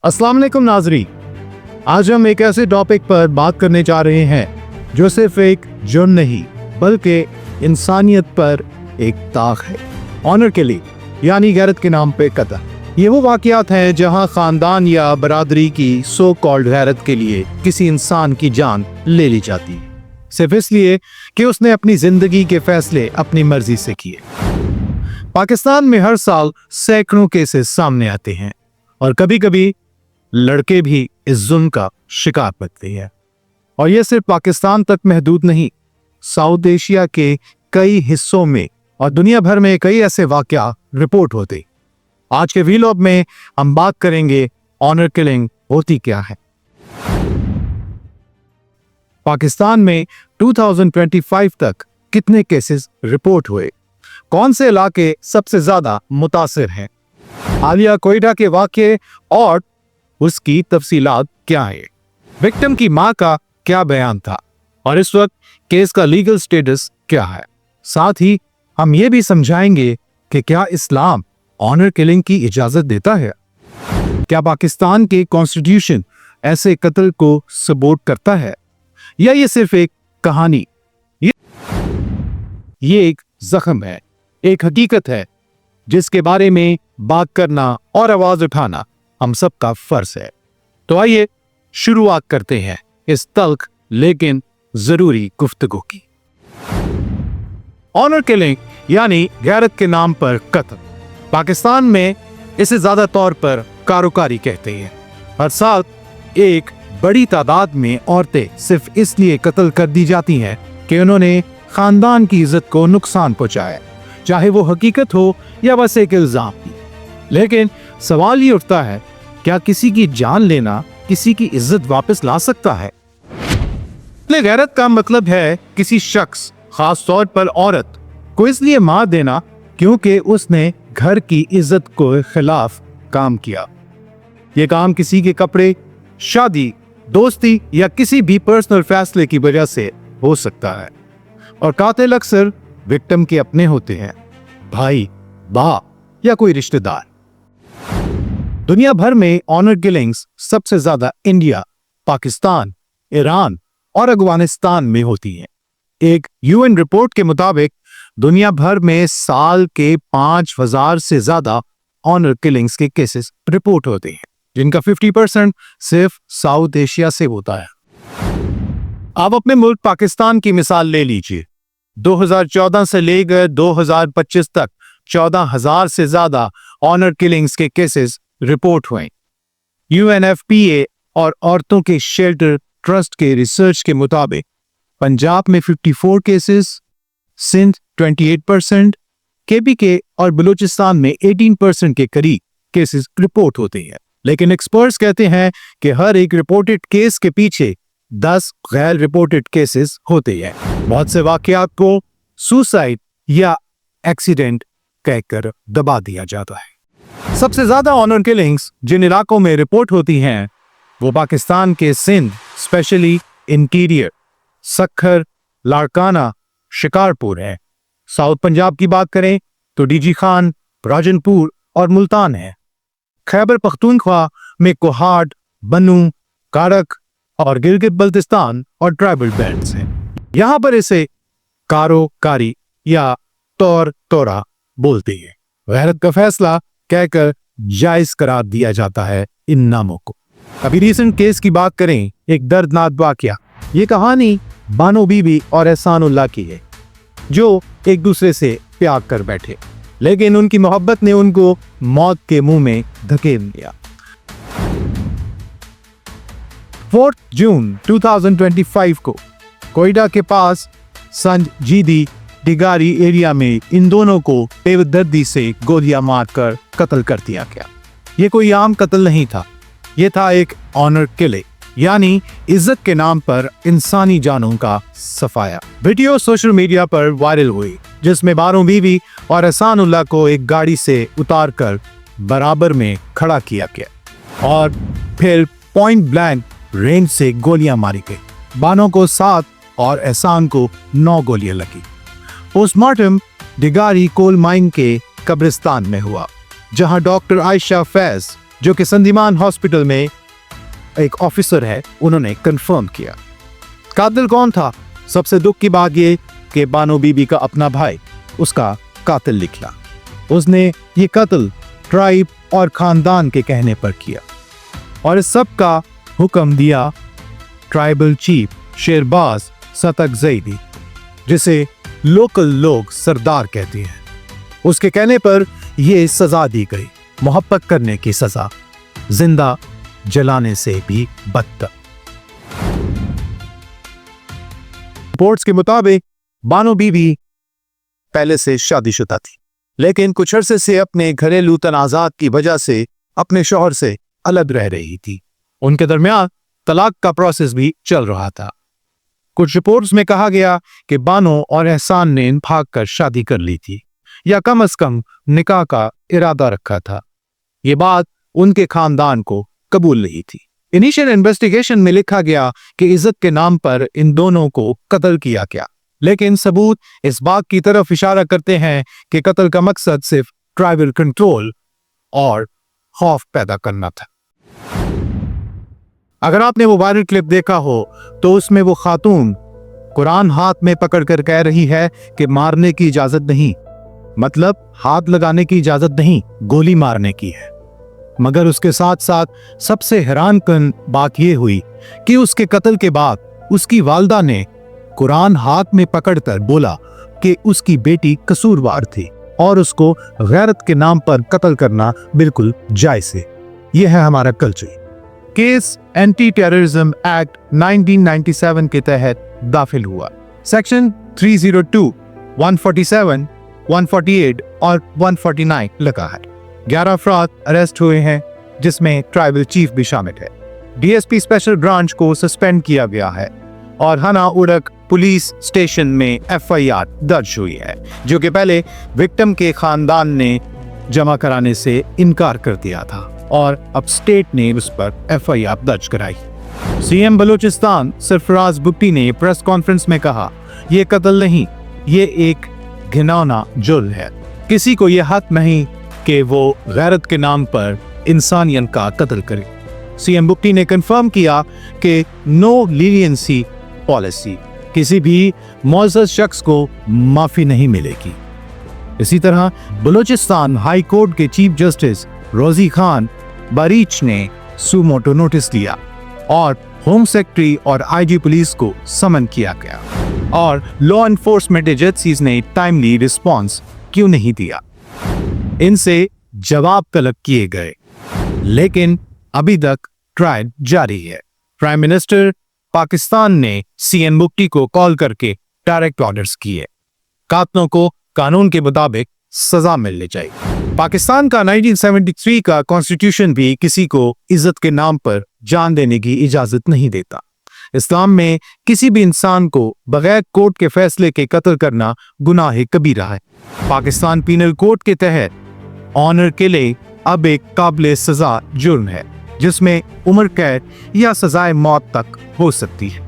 अस्सलाम वालेकुम नाज़रीन, आज हम एक ऐसे टॉपिक पर बात करने जा रहे हैं जो सिर्फ एक जुर्म नहीं बल्कि इंसानियत पर एक दाग है। ऑनर किलिंग यानी गैरत के नाम पे कत्ल। ये वो वाक़यात हैं जहां खानदान या बरादरी की सो कॉल्ड गैरत के लिए किसी इंसान की जान ले ली जाती है, सिर्फ इसलिए कि उसने अपनी जिंदगी के फैसले अपनी मर्जी से किए। पाकिस्तान में हर साल सैकड़ों केसेस सामने आते हैं और कभी कभी लड़के भी इस जुल्म का शिकार बनते हैं। और यह सिर्फ पाकिस्तान तक महदूद नहीं, साउथ एशिया के कई हिस्सों में और दुनिया भर में कई ऐसे वाक़या रिपोर्ट होते। आज के वीलॉग में हम बात करेंगे ऑनर किलिंग होती क्या है। पाकिस्तान में 2025 तक कितने केसेस रिपोर्ट हुए, कौन से इलाके सबसे ज्यादा मुतासिर हैं, आलिया कोयटा के वाक़ये और उसकी तफसीलात क्या है, विक्टिम की मां का क्या बयान था और इस वक्त केस का लीगल स्टेटस क्या है। साथ ही हम ये भी समझाएंगे कि क्या इस्लाम ऑनर किलिंग की इजाजत देता है, क्या पाकिस्तान के कॉन्स्टिट्यूशन ऐसे कत्ल को सपोर्ट करता है या ये सिर्फ एक कहानी। ये एक जख्म है, एक हकीकत है जिसके बारे में बात करना और आवाज उठाना हम सबका फर्ज है। तो आइए शुरुआत करते हैं इस तल्ख लेकिन जरूरी गुफ्तगू की। ऑनर किलिंग यानी गैरत के नाम पर कत्ल। पाकिस्तान में इसे ज्यादा तौर पर कारोकारी कहते हैं। हर साल एक बड़ी तादाद में औरतें सिर्फ इसलिए कत्ल कर दी जाती हैं कि उन्होंने खानदान की इज्जत को नुकसान पहुंचाया, चाहे वो हकीकत हो या बस एक इल्जाम ही। लेकिन सवाल ये उठता है, क्या किसी की जान लेना किसी की इज्जत वापस ला सकता है? गैरत का मतलब है किसी शख्स, खास तौर पर औरत को इसलिए मार देना क्योंकि उसने घर की इज्जत के खिलाफ काम किया। ये काम किसी के कपड़े, शादी, दोस्ती या किसी भी पर्सनल फैसले की वजह से हो सकता है। और कातिल अक्सर विक्टिम के अपने होते हैं, भाई, बाप या कोई रिश्तेदार। दुनिया भर में ऑनर किलिंग्स सबसे ज्यादा इंडिया, पाकिस्तान, ईरान और अफगानिस्तान में होती हैं। एक यूएन रिपोर्ट के मुताबिक दुनिया भर में साल के 5000 से ज्यादा ऑनर किलिंग्स के केसेस रिपोर्ट होते हैं, जिनका 50% सिर्फ साउथ एशिया से होता है। आप अपने मुल्क पाकिस्तान की मिसाल ले लीजिए। 2014 से लेकर 2025 तक 14,000 से ज्यादा ऑनर किलिंग्स के केसेस रिपोर्ट हुए। यूएनएफपीए और औरतों के शेल्टर ट्रस्ट के रिसर्च के मुताबिक पंजाब में 54 केसेस, सिंध 28%, केपीके और बलूचिस्तान में 18% के करीब केसेस रिपोर्ट होते हैं। लेकिन एक्सपर्ट्स कहते हैं कि हर एक रिपोर्टेड केस के पीछे 10 गैर रिपोर्टेड केसेस होते हैं। बहुत से वाकयात को सुसाइड या एक्सीडेंट कहकर दबा दिया जाता है। सबसे ज्यादा ऑनर किलिंग्स जिन इलाकों में रिपोर्ट होती हैं वो पाकिस्तान के सिंध, स्पेशली इंटीरियर, सक्खर, लाड़काना, शिकारपुर है। साउथ पंजाब की बात करें तो डीजी खान, राजनपुर और मुल्तान है। खैबर पख्तूनख्वा में कोहाट, बनू, कारक और गिलगित बल्तिस्तान और ट्राइबल बेल्ट्स हैं। यहां पर इसे कारोकारी या तौर तोरा बोलते हैं। गैरत का फैसला कहकर जायज करार दिया जाता है इन नामों को। अभी रिसेंट केस की बात करें, एक दर्दनाक वाकया। ये कहानी बानो बीबी और एहसानुल्लाह की है, जो एक दूसरे से प्यार कर बैठे, लेकिन उनकी मोहब्बत ने उनको मौत के मुंह में धकेल दिया। 4 जून 2025 को कोयटा के पास संजीदी डिगारी एरिया में इन दोनों को बेदर्दी से गोलियां मारकर कत्ल कर दिया गया। ये कोई आम कत्ल नहीं था, ये था एक ऑनर किलिंग, यानी इज्जत के नाम पर इंसानी जानों का सफाया। वीडियो सोशल मीडिया पर वायरल हुई, जिसमें बानो बीबी और एहसानुल्लाह को एक गाड़ी से उतारकर बराबर में खड़ा किया गया और फिर पॉइंट ब्लैंक रेंज से गोलियां मारी गई। बानो को 7 और एहसान को 9 गोलियां लगी। पोस्टमार्टम डिगारी कोल माइन के कब्रिस्तान में हुआ, जहां डॉक्टर आयशा फैज जो कि संदीमान हॉस्पिटल में एक ऑफिसर है, उन्होंने कंफर्म किया। कातिल कौन था? सबसे दुख की बात ये कि बानो बीबी का अपना भाई उसका कातिल निकला। उसने ये कत्ल ट्राइब और खानदान के कहने पर किया और इस सब का हुक्म दिया ट्राइबल चीफ शेरबाज सतक ज़ैदी, जिसे लोकल लोग सरदार कहते हैं। उसके कहने पर यह सजा दी गई, मोहब्बत करने की सजा, जिंदा जलाने से भी बदतर। रिपोर्ट्स के मुताबिक बानो बीबी पहले से शादीशुदा थी, लेकिन कुछ अरसे से अपने घरेलू तनाज़ात की वजह से अपने शौहर से अलग रह रही थी। उनके दरमियान तलाक का प्रोसेस भी चल रहा था। कुछ रिपोर्ट्स में कहा गया कि बानो और एहसान ने भागकर शादी कर ली थी या कम से कम निकाह का इरादा रखा था। ये बात उनके खानदान को कबूल नहीं थी। इनिशियल इन्वेस्टिगेशन में लिखा गया कि इज्जत के नाम पर इन दोनों को कत्ल किया गया, लेकिन सबूत इस बात की तरफ इशारा करते हैं कि कत्ल का मकसद सिर्फ ट्राइबल कंट्रोल और खौफ पैदा करना था। अगर आपने वो वायरल क्लिप देखा हो तो उसमें वो खातून कुरान हाथ में पकड़कर कह रही है कि मारने की इजाजत नहीं, मतलब हाथ लगाने की इजाजत नहीं, गोली मारने की है। मगर उसके साथ साथ सबसे हैरानकुन बात यह हुई कि उसके कत्ल के बाद उसकी वालदा ने कुरान हाथ में पकड़कर बोला कि उसकी बेटी कसूरवार थी और उसको गैरत के नाम पर कत्ल करना बिल्कुल जायज है। यह है हमारा culture. Case anti terrorism act 1997 के तहत दाखिल हुआ। सेक्शन 302, 147, 148 और 149 लगा है। 11 अफराद अरेस्ट हुए हैं, जिसमें ट्राइबल चीफ भी शामिल है। डीएसपी स्पेशल ब्रांच को सस्पेंड किया गया है और हना उड़क पुलिस स्टेशन में एफआईआर दर्ज हुई है, जो कि पहले विक्टिम के खानदान ने जमा कराने से इनकार कर दिया था और अब स्टेट ने उस पर एफआईआर दर्ज कराई। सीएम बलूचिस्तान सरफराज भुट्टी ने प्रेस कॉन्फ्रेंस में कहा, यह कत्ल नहीं, ये एक घिनौना जुर्म है। किसी को यह हक नहीं कि वो गैरत के नाम पर इंसानियत का कत्ल करे। सीएम भुट्टी ने कंफर्म किया कि नो लीनियंसी पॉलिसी, किसी भी मुअज़्ज़ज़ शख्स को माफी नहीं मिलेगी। इसी तरह बलूचिस्तान हाई कोर्ट के चीफ जस्टिस रोजी खान बारीच ने सुमोटो नोटिस लिया और होम सेक्रेटरी और आईजी पुलिस को समन किया गया और लॉ एनफोर्समेंट एजेंसीज ने टाइमली रिस्पांस क्यों नहीं दिया। इनसे जवाब तलब किए गए, लेकिन अभी तक ट्रायल जारी है। प्राइम मिनिस्टर पाकिस्तान ने सीएम भुट्टी को कॉल करके डायरेक्ट ऑर्डर्स किए। कातिलों को कानून के मुताबिक सजा मिलनी चाहिए। पाकिस्तान का 1973 का कॉन्स्टिट्यूशन भी किसी को इज्जत के नाम पर जान देने की इजाजत नहीं देता। इस्लाम में किसी भी इंसान को बगैर कोर्ट के फैसले के कत्ल करना गुनाह कबीरा है। पाकिस्तान पीनल कोड के तहत ऑनर किलिंग अब एक काबिल सजा जुर्म है, जिसमें उम्र कैद या सजाए मौत तक हो सकती है।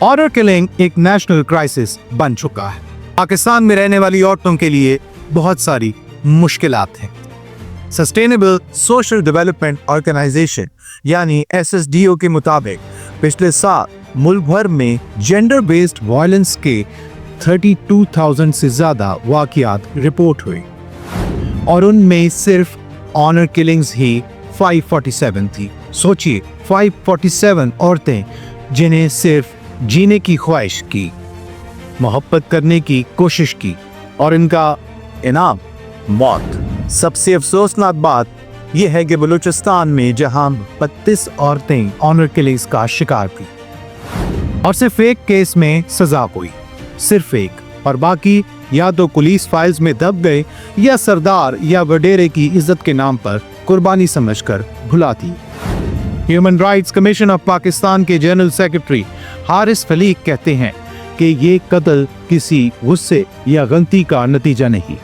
ऑनर किलिंग एक नेशनल क्राइसिस बन चुका है। पाकिस्तान में रहने वाली औरतों के लिए बहुत सारी मुश्किलात हैं। सस्टेनेबल सोशल डेवलपमेंट ऑर्गेनाइजेशन यानी SSDO के मुताबिक पिछले साल मुल्क भर में जेंडर बेस्ड वायलेंस के 32,000 से ज्यादा वाकयात रिपोर्ट हुए और उनमें सिर्फ ऑनर किलिंग्स ही 547 थी। सोचिए, 547 औरतें जिन्हें सिर्फ जीने की ख्वाहिश की, मोहब्बत करने की कोशिश की और इनका इनाम मौत। सबसे अफसोसनाक बात यह है कि बलूचिस्तान में जहां 32 औरतें ऑनर किलिंग्स का शिकार थी और सिर्फ एक केस में सजा हुई, सिर्फ एक, और बाकी या तो पुलिस फाइल्स में दब गए या सरदार या वडेरे की इज्जत के नाम पर कुर्बानी समझकर भुला दी। Human rights commission of Pakistan के जनरल सेक्रेटरी हारिस फलीक कहते हैं कि ये कत्ल किसी गुस्से या गलती का नतीजा नहीं,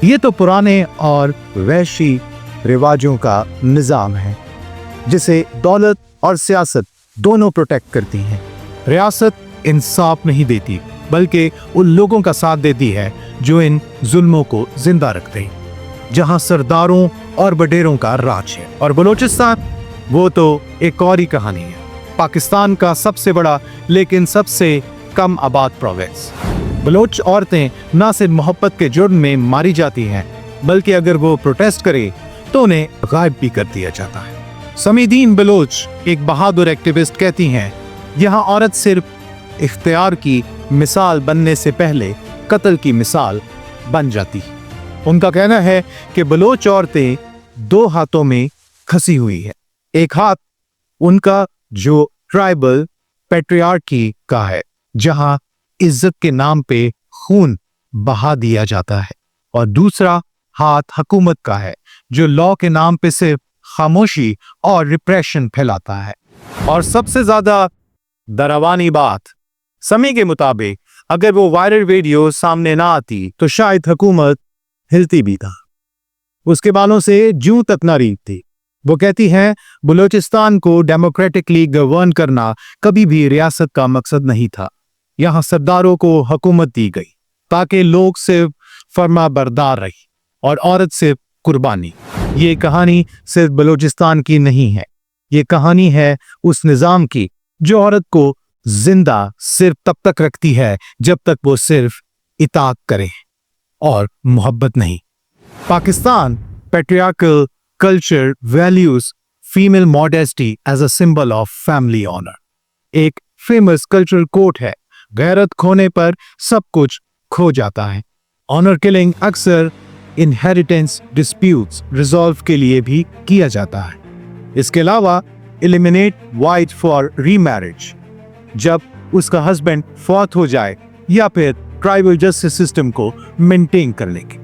ये तो पुराने और वहशी रिवाजों का निजाम है जिसे दौलत और सियासत दोनों प्रोटेक्ट करती हैं। रियासत इंसाफ नहीं देती, बल्कि उन लोगों का साथ देती है जो इन जुल्मों को जिंदा रखते हैं। जहां सरदारों और बटेरों का राज है। और बलूचिस्तान वो तो एक और ही कहानी है। पाकिस्तान का सबसे बड़ा लेकिन सबसे कम आबाद प्रोविंस। बलोच औरतें न सिर्फ मोहब्बत के जुर्म में मारी जाती हैं, बल्कि अगर वो प्रोटेस्ट करे तो उन्हें गायब भी कर दिया जाता है। समीदीन बलोच, एक बहादुर एक्टिविस्ट, कहती हैं यहाँ औरत सिर्फ इख्तियार की मिसाल बनने से पहले कत्ल की मिसाल बन जाती है। उनका कहना है कि बलोच औरतें दो हाथों में खसी हुई है। एक हाथ उनका जो ट्राइबल पैट्रियार्की का है, जहां इज्जत के नाम पे खून बहा दिया जाता है, और दूसरा हाथ हुकूमत का है, जो लॉ के नाम पे सिर्फ खामोशी और रिप्रेशन फैलाता है। और सबसे ज्यादा डरावनी बात, समी के मुताबिक अगर वो वायरल वीडियो सामने ना आती तो शायद हुकूमत हिलती भी था, उसके बालों से जूं तक ना रीतती। वो कहती हैं बलूचिस्तान को डेमोक्रेटिकली गवर्न करना कभी भी रियासत का मकसद नहीं था। यहाँ सरदारों को हुकूमत दी गई ताकि लोग सिर्फ फर्मा बरदार रही और औरत सिर्फ कुर्बानी। ये कहानी सिर्फ बलूचिस्तान की नहीं है, ये कहानी है उस निजाम की जो औरत को जिंदा सिर्फ तब तक रखती है जब तक वो सिर्फ इताअत करे और मोहब्बत नहीं। Pakistan patriarchal culture values female modesty as a symbol of family honour. एक फेमस कल्चरल कोट है, गैरत खोने पर सब कुछ खो जाता है। ऑनर किलिंग अक्सर इनहेरिटेंस डिस्प्यूट्स रिजॉल्व के लिए भी किया जाता है। इसके अलावा एलिमिनेट वाइट फॉर रीमैरिज, जब उसका हस्बैंड फौत हो जाए, या फिर ट्राइबल जस्टिस सिस्टम को मेंटेन करने की।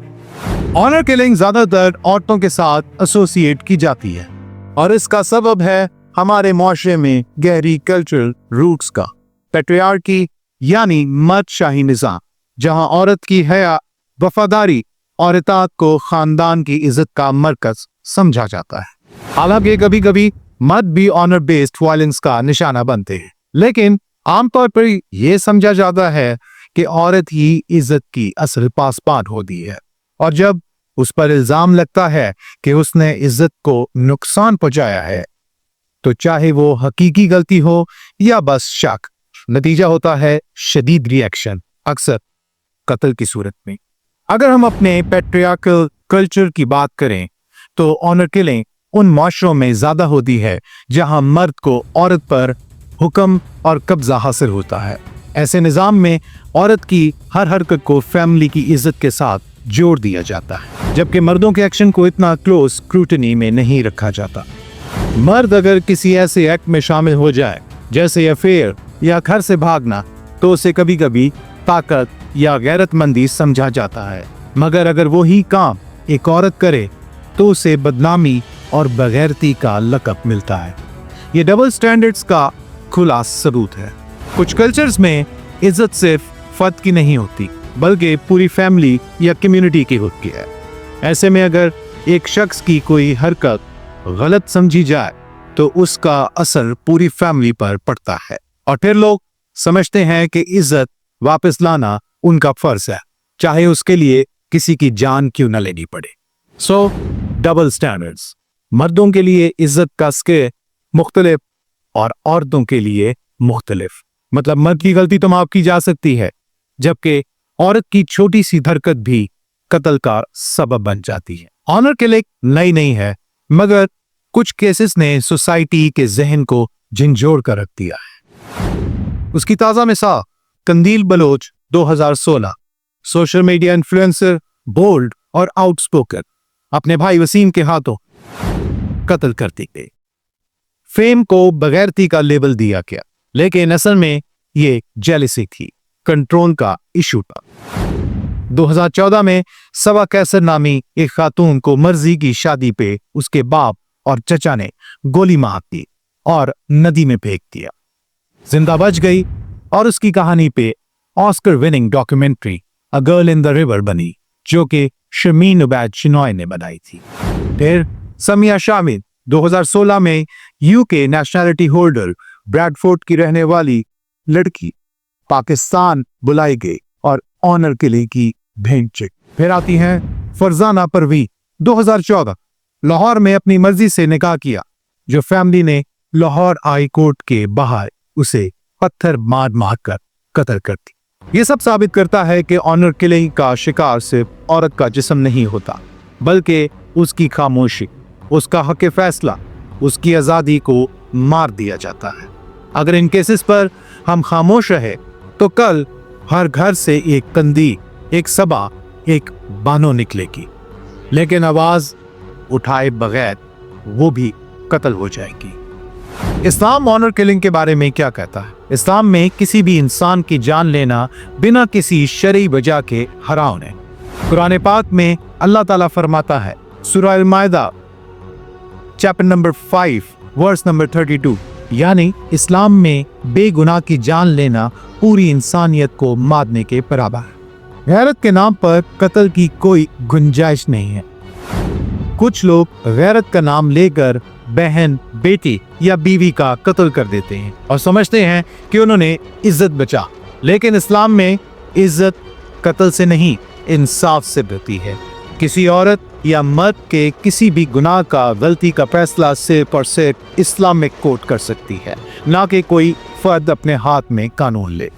ऑनर किलिंग ज्यादातर औरतों के साथ एसोसिएट की जाती है, और इसका सबब है हमारे मुआशरे में गहरी कल्चरल रूट्स का। पैट्रियार्की यानी मर्दशाही निजाम, जहां औरत की हया, वफादारी और इताअत को खानदान की इज्जत का मरकज समझा जाता है। हालांकि कभी कभी मर्द भी ऑनर बेस्ड वायलेंस का निशाना बनते हैं, लेकिन आमतौर पर यह समझा जाता है कि औरत ही इज्जत की असल पासबान होती है, और जब उस पर इल्जाम लगता है कि उसने इज्जत को नुकसान पहुंचाया है, तो चाहे वो हकीकी गलती हो या बस शक, नतीजा होता है शदीद रिएक्शन, अक्सर कत्ल की सूरत में। अगर हम अपने पैट्रियार्कल कल्चर की बात करें तो ऑनर किलिंग उन माशरों में ज्यादा होती है जहां मर्द को औरत पर हुक्म और कब्जा हासिल होता है। ऐसे निजाम में औरत की हर हरकत को फैमिली की इज्जत के साथ जोड़ दिया जाता है, जबकि मर्दों के एक्शन को इतना क्लोज स्क्रूटनी में नहीं रखा जाता। मर्द अगर किसी ऐसे एक्ट में शामिल हो जाए जैसे अफेयर या घर से भागना, तो उसे कभी कभी ताकत या गैरतमंदी समझा जाता है, मगर अगर वो ही काम एक औरत करे तो उसे बदनामी और बगैरती का लक़ब मिलता है। ये डबल स्टैंडर्ड्स का खुला सबूत है। कुछ कल्चर्स में इज्जत सिर्फ फर्द की नहीं होती, बल्कि पूरी फैमिली या कम्युनिटी की होती है। ऐसे में अगर एक शख्स की कोई हरकत गलत समझी जाए तो उसका असर पूरी फैमिली पर पड़ता है, और फिर लोग समझते हैं कि इज्जत वापस लाना उनका फर्ज है, चाहे उसके लिए किसी की जान क्यों न लेनी पड़े। सो डबल स्टैंडर्ड्स, मर्दों के लिए इज्जत का स्केल मुख्तलिफ और औरतों के लिए मुख्तलिफ। मतलब मर्द की गलती तो माफ की जा सकती है, जबकि औरत की छोटी सी हरकत भी कत्ल का सबब बन जाती है। ऑनर किलिंग नई नहीं है, मगर कुछ केसेस ने सोसाइटी के जहन को झंझोड़ कर रख दिया है। उसकी ताजा मिसाल Qandeel Baloch 2016। Social media influencer bold और आउटस्पोकन अपने भाई वसीम के हाथों कत्ल कर दी गई। फेम को बगैरती का लेबल दिया गया, लेकिन असल में ये जेलसी थी, कंट्रोल का इशू था। 2014 में सवा कैसर नामी एक खातून को मर्जी की शादी पे उसके बाप और चचा ने गोली मार दी और नदी में फेंक दिया। जिंदा बच गई और उसकी कहानी पे Oscar winning documentary a girl in the river बनी, जो कि शमीन उबैद चिनॉय ने बनाई थी। फिर समिया शामिल 2016 में यूके नेशनैलिटी होल्डर ब्रैडफोर्ड की रहने वाली लड़की पाकिस्तान बुलाई गई और ऑनर किलिंग की भेंट चढ़ी। फिर आती हैं फरजाना परवीन 2014, लाहौर में अपनी मर्जी से निकाह किया, जो फैमिली ने लाहौर हाई कोर्ट के बाहर उसे पत्थर मार मार कर कत्ल कर दी। ये सब साबित करता है कि ऑनर किलिंग का शिकार सिर्फ औरत का जिस्म नहीं होता, बल्कि उसकी खामोशी, उसका हक फैसला, उसकी आज़ादी को मार दिया जाता है। अगर इन केसेस पर हम खामोश रहे तो कल हर घर से एक कंदी, एक सबा, एक बानो निकलेगी, लेकिन आवाज उठाए बगैर वो भी कत्ल हो जाएगी। इस्लाम ऑनर किलिंग के बारे में क्या कहता है? इस्लाम में किसी भी इंसान की जान लेना बिना किसी शरई वजह के हराम है। कुरान पाक में अल्लाह ताला फरमाता है, सूरह अल-माइदा चैप्टर नंबर 5 वर्स नंबर 32, यानी इस्लाम में बेगुनाह की जान लेना पूरी इंसानियत को मारने के बराबर है। गैरत के नाम पर कत्ल की कोई गुंजाइश नहीं है। कुछ लोग गैरत का नाम लेकर बहन, बेटी या बीवी का कत्ल कर देते हैं और समझते हैं कि उन्होंने इज्जत बचा, लेकिन इस्लाम में इज्जत कत्ल से नहीं, इंसाफ से बनती है। किसी औरत या मर्द के किसी भी गुनाह का, गलती का फैसला सिर्फ और सिर्फ इस्लामिक कोर्ट कर सकती है, ना कि कोई फर्द अपने हाथ में कानून ले।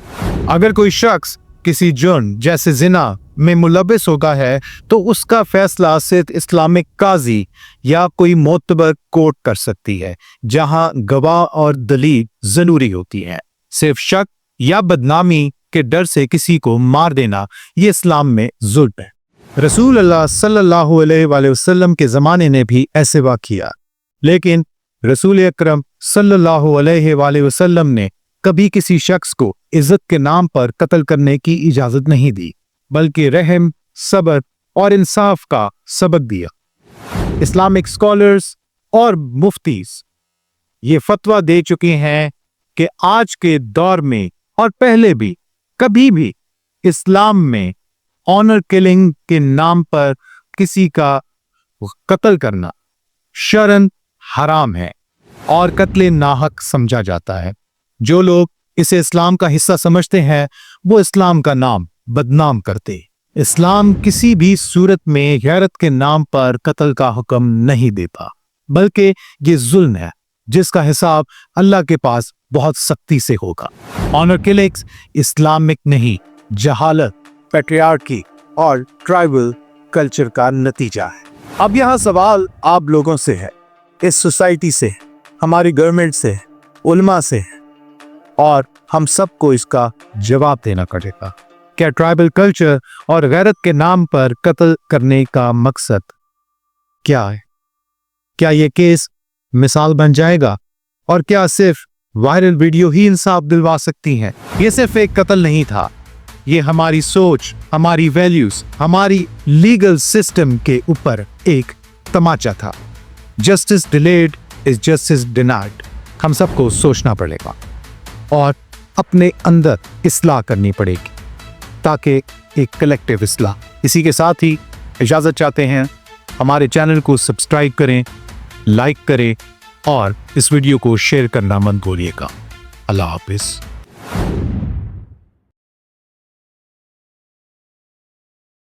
अगर कोई शख्स किसी जुर्म जैसे जिना में मुलव्विस होगा है तो उसका फैसला सिर्फ इस्लामिक काजी या कोई मोतबर कोर्ट कर सकती है, जहां गवाह और दलील जरूरी होती है। सिर्फ शक या बदनामी के डर से किसी को मार देना ये इस्लाम में जुल्म है। रसूल अल्लाह सल्लल्लाहु अलैहि वसल्लम के ज़माने ने भी ऐसे वाक़िया, लेकिन रसूल अकरम सल्लल्लाहु अलैहि वसल्लम ने कभी किसी शख्स को इज्जत के नाम पर कत्ल करने की इजाज़त नहीं दी, बल्कि रहम, सब्र और इंसाफ का सबक दिया। इस्लामिक स्कॉलर्स और मुफ्तीज ये फतवा दे चुके हैं कि आज के दौर में और पहले भी कभी भी इस्लाम में ऑनर किलिंग के नाम पर किसी का कत्ल करना शरन हराम है और कत्ले नाहक समझा जाता है। जो लोग इसे इस्लाम का हिस्सा समझते हैं वो इस्लाम का नाम बदनाम करते। इस्लाम किसी भी सूरत में गैरत के नाम पर कत्ल का हुक्म नहीं देता, बल्कि ये जुल्म है जिसका हिसाब अल्लाह के पास बहुत सख्ती से होगा। ऑनर किलिंग्स इस्लामिक नहीं, जहालत, पैट्रियार्की और ट्राइबल कल्चर का नतीजा है। अब यहाँ सवाल आप लोगों से है, इस सोसाइटी से, हमारी गवर्नमेंट से, उलमा से, और हम सबको इसका जवाब देना पड़ेगा। क्या ट्राइबल कल्चर और गैरत के नाम पर कत्ल करने का मकसद क्या है? क्या ये केस मिसाल बन जाएगा? और क्या सिर्फ वायरल वीडियो ही इंसाफ दिलवा सकती है? ये सिर्फ एक कत्ल नहीं था, ये हमारी सोच, हमारी वैल्यूज, हमारी लीगल सिस्टम के ऊपर एक तमाचा था। Justice delayed is justice denied. हम सबको सोचना पड़ेगा और अपने अंदर इस्लाह करनी पड़ेगी, ताकि एक कलेक्टिव इस्लाह। इसी के साथ ही इजाज़त चाहते हैं। हमारे चैनल को सब्सक्राइब करें, लाइक करें और इस वीडियो को शेयर करना मत भूलिएगा। अल्लाह हाफिज़।